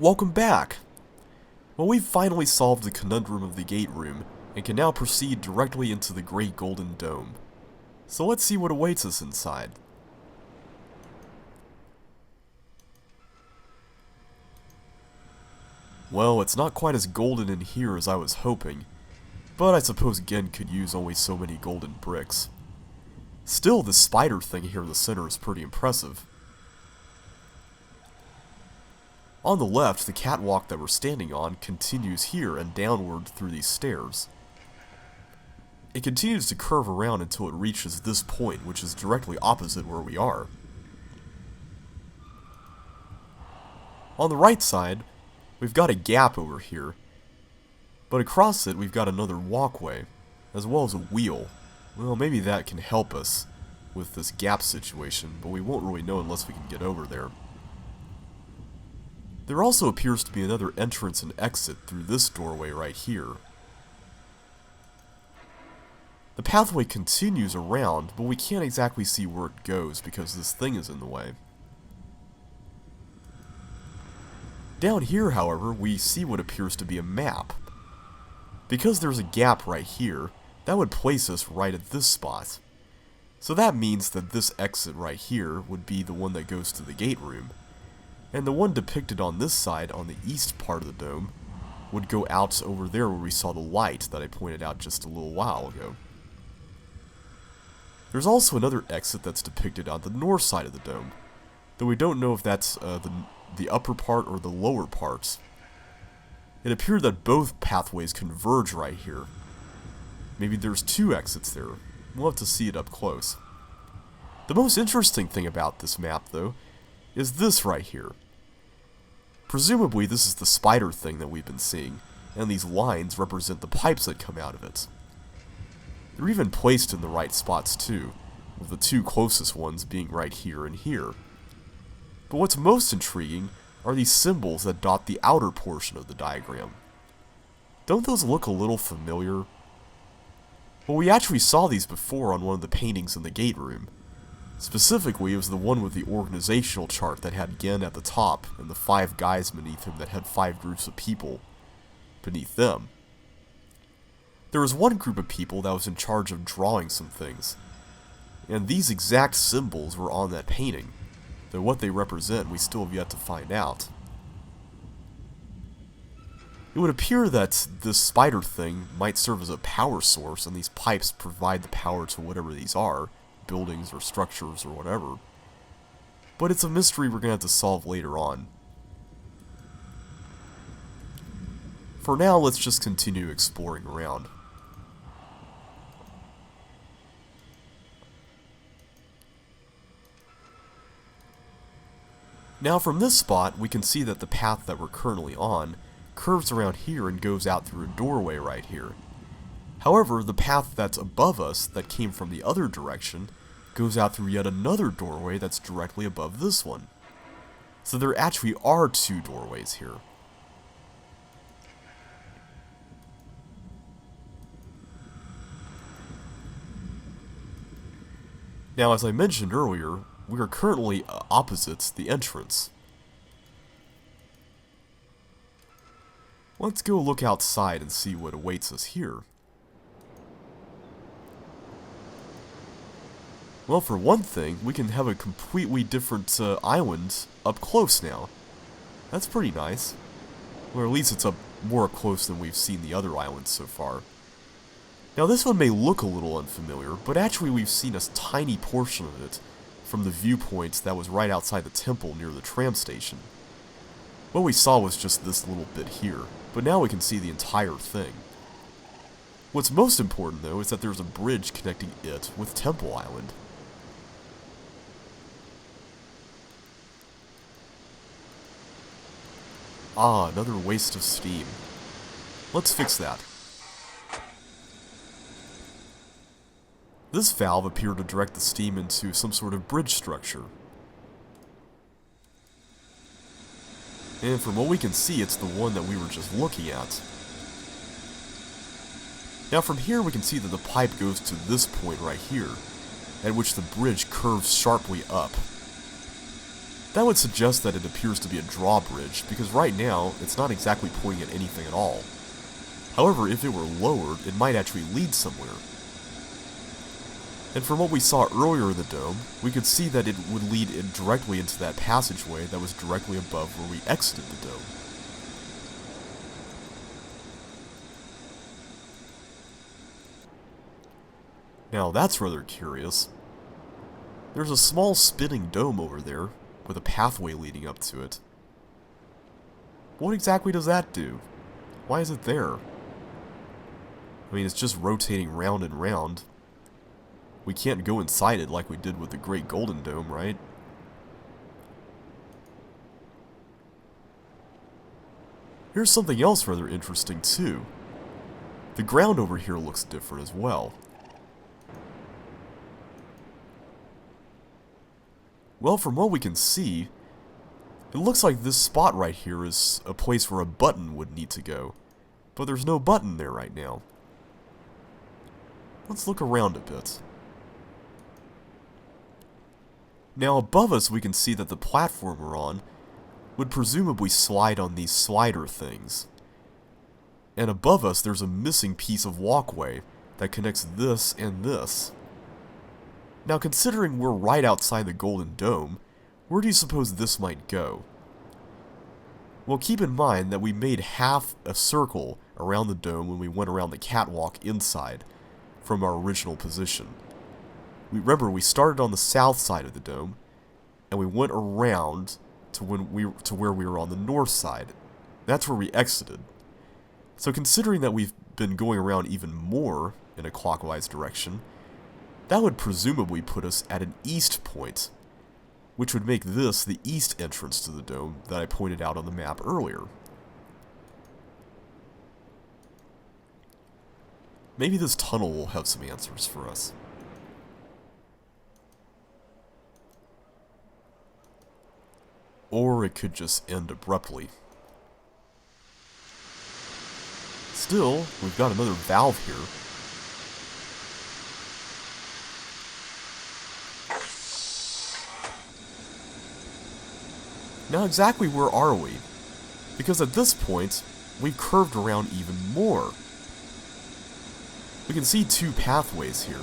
Welcome back! Well, we've finally solved the conundrum of the gate room, and can now proceed directly into the Great Golden Dome. So let's see what awaits us inside. Well, it's not quite as golden in here as I was hoping, but I suppose Gen could use only so many golden bricks. Still, the spider thing here in the center is pretty impressive. On the left, the catwalk that we're standing on continues here and downward through these stairs. It continues to curve around until it reaches this point, which is directly opposite where we are. On the right side, we've got a gap over here, but across it we've got another walkway, as well as a wheel. Well, maybe that can help us with this gap situation, but we won't really know unless we can get over there. There also appears to be another entrance and exit through this doorway right here. The pathway continues around, but we can't exactly see where it goes because this thing is in the way. Down here, however, we see what appears to be a map. Because there's a gap right here, that would place us right at this spot. So that means that this exit right here would be the one that goes to the gate room. And the one depicted on this side, on the east part of the dome, would go out over there where we saw the light that I pointed out just a little while ago. There's also another exit that's depicted on the north side of the dome, though we don't know if that's the upper part or the lower parts. It appeared that both pathways converge right here. Maybe there's two exits there. We'll have to see it up close. The most interesting thing about this map, though, is this right here. Presumably this is the spider thing that we've been seeing, and these lines represent the pipes that come out of it. They're even placed in the right spots too, with the two closest ones being right here and here. But what's most intriguing are these symbols that dot the outer portion of the diagram. Don't those look a little familiar? Well, we actually saw these before on one of the paintings in the gate room. Specifically, it was the one with the organizational chart that had Gen at the top, and the 5 guys beneath him that had 5 groups of people beneath them. There was one group of people that was in charge of drawing some things, and these exact symbols were on that painting, though what they represent we still have yet to find out. It would appear that this spider thing might serve as a power source, and these pipes provide the power to whatever these are, buildings or structures or whatever. But it's a mystery we're going to have to solve later on. For now, let's just continue exploring around. Now from this spot, we can see that the path that we're currently on curves around here and goes out through a doorway right here. However, the path that's above us, that came from the other direction, goes out through yet another doorway that's directly above this one. So there actually are 2 doorways here. Now, as I mentioned earlier, we are currently opposite the entrance. Let's go look outside and see what awaits us here. Well, for one thing, we can have a completely different island up close now. That's pretty nice. Or at least it's more up close than we've seen the other islands so far. Now this one may look a little unfamiliar, but actually we've seen a tiny portion of it from the viewpoint that was right outside the temple near the tram station. What we saw was just this little bit here, but now we can see the entire thing. What's most important, though, is that there's a bridge connecting it with Temple Island. Ah, another waste of steam. Let's fix that. This valve appeared to direct the steam into some sort of bridge structure. And from what we can see, it's the one that we were just looking at. Now from here we can see that the pipe goes to this point right here, at which the bridge curves sharply up. That would suggest that it appears to be a drawbridge, because right now, it's not exactly pointing at anything at all. However, if it were lowered, it might actually lead somewhere. And from what we saw earlier in the dome, we could see that it would lead directly into that passageway that was directly above where we exited the dome. Now that's rather curious. There's a small spinning dome over there, with a pathway leading up to it. What exactly does that do? Why is it there? I mean, it's just rotating round and round. We can't go inside it like we did with the Great Golden Dome, right? Here's something else rather interesting too. The ground over here looks different as well. Well, from what we can see, it looks like this spot right here is a place where a button would need to go. But there's no button there right now. Let's look around a bit. Now above us we can see that the platform we're on would presumably slide on these slider things. And above us there's a missing piece of walkway that connects this and this. Now considering we're right outside the Golden Dome, where do you suppose this might go? Well, keep in mind that we made half a circle around the dome when we went around the catwalk inside from our original position. Remember, we started on the south side of the dome, and we went around to where we were on the north side. That's where we exited. So considering that we've been going around even more in a clockwise direction, that would presumably put us at an east point, which would make this the east entrance to the dome that I pointed out on the map earlier. Maybe this tunnel will have some answers for us. Or it could just end abruptly. Still, we've got another valve here. Now exactly where are we? Because at this point, we've curved around even more. We can see two pathways here.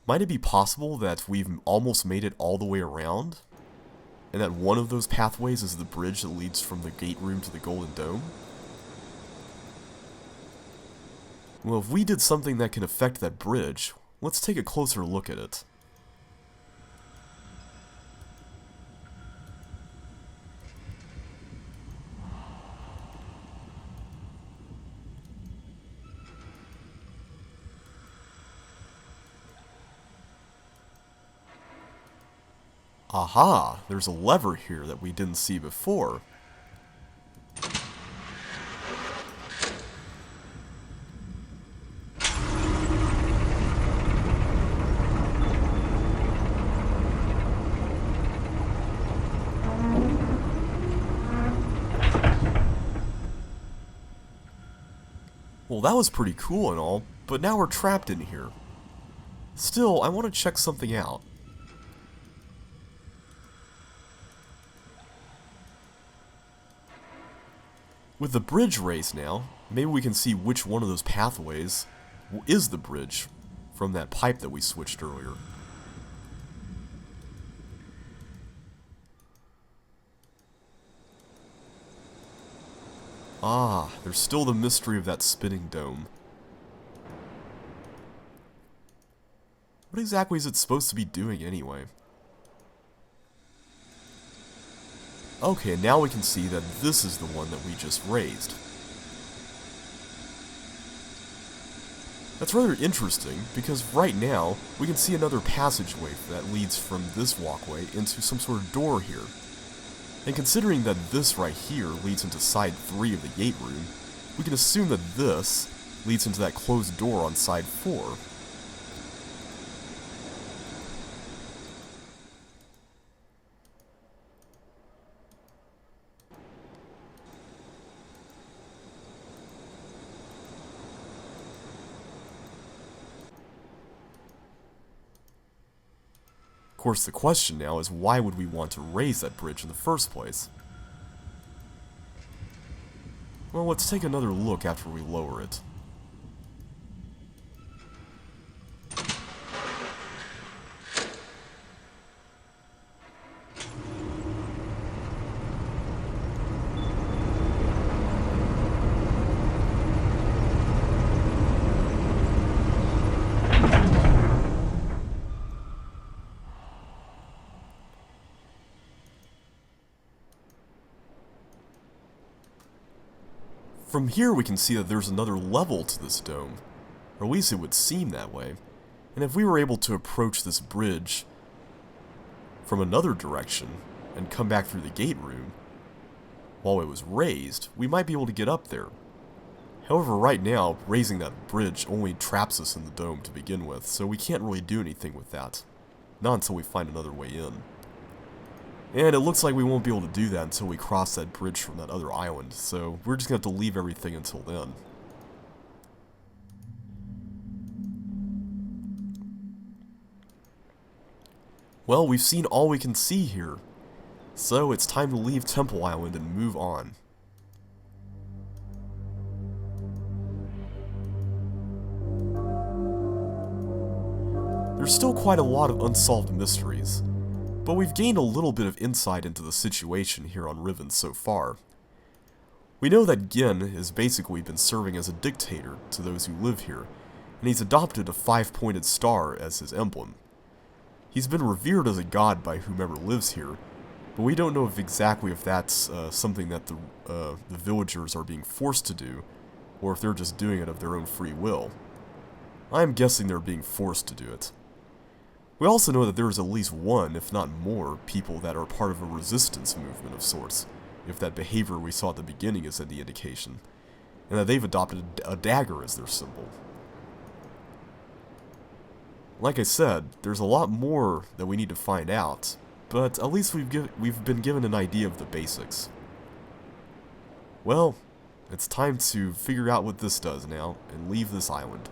Might it be possible that we've almost made it all the way around? And that one of those pathways is the bridge that leads from the gate room to the Golden Dome? Well, if we did something that can affect that bridge, let's take a closer look at it. Aha! There's a lever here that we didn't see before. Well, that was pretty cool and all, but now we're trapped in here. Still, I want to check something out. With the bridge raised now, maybe we can see which one of those pathways is the bridge from that pipe that we switched earlier. Ah, there's still the mystery of that spinning dome. What exactly is it supposed to be doing anyway? Okay, now we can see that this is the one that we just raised. That's rather interesting, because right now, we can see another passageway that leads from this walkway into some sort of door here. And considering that this right here leads into side 3 of the gate room, we can assume that this leads into that closed door on side 4. course, the question now is why would we want to raise that bridge in the first place? Well, let's take another look after we lower it. From here we can see that there's another level to this dome, or at least it would seem that way. And if we were able to approach this bridge from another direction and come back through the gate room while it was raised, we might be able to get up there. However, right now, raising that bridge only traps us in the dome to begin with, so we can't really do anything with that. Not until we find another way in. And it looks like we won't be able to do that until we cross that bridge from that other island, so we're just going to have to leave everything until then. Well, we've seen all we can see here, so it's time to leave Temple Island and move on. There's still quite a lot of unsolved mysteries, but we've gained a little bit of insight into the situation here on Riven so far. We know that Gin has basically been serving as a dictator to those who live here, and he's adopted a 5-pointed star as his emblem. He's been revered as a god by whomever lives here, but we don't know exactly if that's something that the villagers are being forced to do, or if they're just doing it of their own free will. I'm guessing they're being forced to do it. We also know that there is at least one, if not more, people that are part of a resistance movement of sorts, if that behavior we saw at the beginning is the indication, and that they've adopted a dagger as their symbol. Like I said, there's a lot more that we need to find out, but at least we've been given an idea of the basics. Well, it's time to figure out what this does now, and leave this island.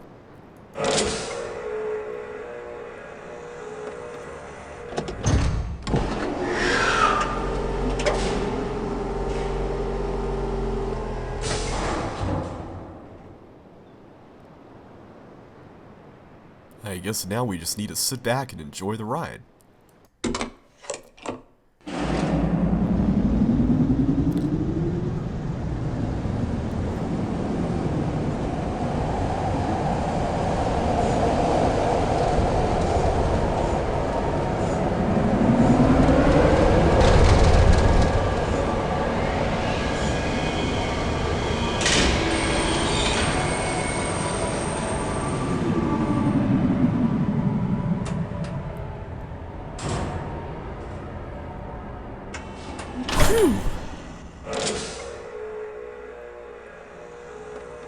I guess now we just need to sit back and enjoy the ride.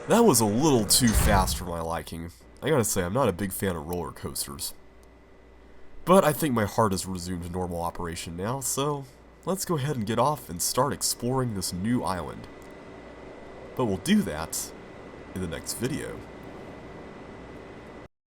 That was a little too fast for my liking. I gotta say, I'm not a big fan of roller coasters. But I think my heart has resumed normal operation now, so let's go ahead and get off and start exploring this new island. But we'll do that in the next video.